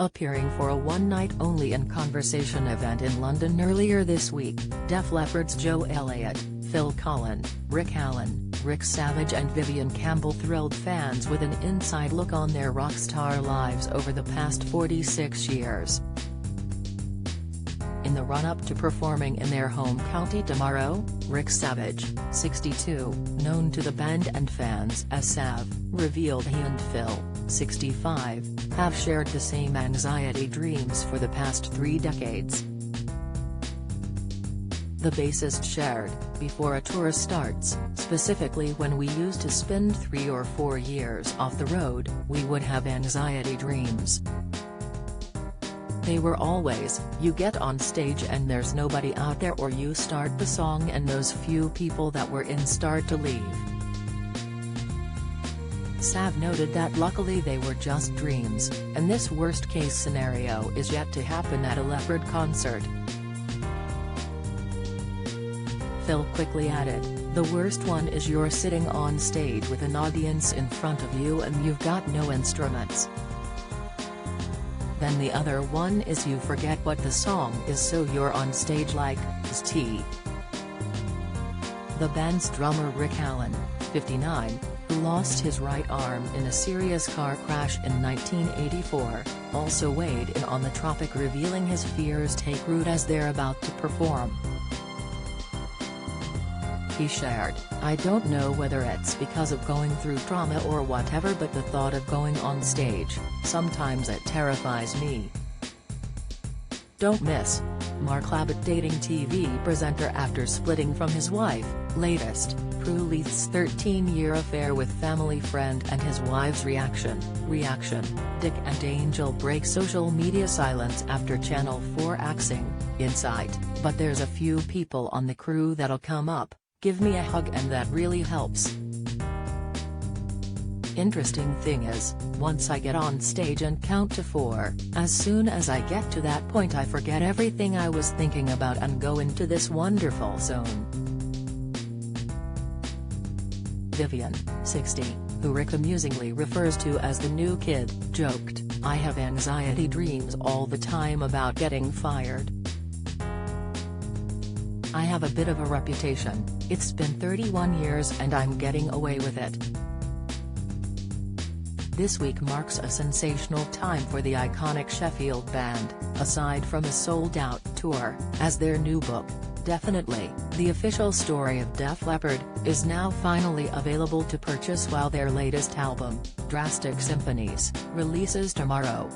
Appearing for a one-night-only In Conversation event in London earlier this week, Def Leppard's Joe Elliott, Phil Collen, Rick Allen, Rick Savage and Vivian Campbell thrilled fans with an inside look on their rock star lives over the past 46 years. In the run-up to performing in their home county tomorrow, Rick Savage, 62, known to the band and fans as Sav, revealed he and Phil, 65, have shared the same anxiety dreams for the past 3 decades. The bassist shared, "Before a tour starts, specifically when we used to spend 3 or 4 years off the road, we would have anxiety dreams. They were always, you get on stage and there's nobody out there, or you start the song and those few people that were in start to leave." Sav noted that luckily they were just dreams, and this worst-case scenario is yet to happen at a Leppard concert. Phil quickly added, "The worst one is you're sitting on stage with an audience in front of you and you've got no instruments. Then the other one is you forget what the song is, so you're on stage like, St." The band's drummer Rick Allen, 59, who lost his right arm in a serious car crash in 1984, also weighed in on the topic, revealing his fears take root as they're about to perform. He shared, "I don't know whether it's because of going through trauma or whatever, but the thought of going on stage, sometimes it terrifies me." Don't miss: Mark Labbott dating TV presenter after splitting from his wife, latest, Prue Leith's 13-year affair with family friend and his wife's reaction. Dick and Angel break social media silence after Channel 4 axing, "Insight, but there's a few people on the crew that'll come up, give me a hug and that really helps. Interesting thing is, once I get on stage and count to 4, as soon as I get to that point I forget everything I was thinking about and go into this wonderful zone." Vivian, 60, who Rick amusingly refers to as the new kid, joked, "I have anxiety dreams all the time about getting fired. I have a bit of a reputation, it's been 31 years and I'm getting away with it." This week marks a sensational time for the iconic Sheffield band, aside from a sold-out tour, as their new book, Definitely, the official story of Def Leppard, is now finally available to purchase, while their latest album, Drastic Symphonies, releases tomorrow.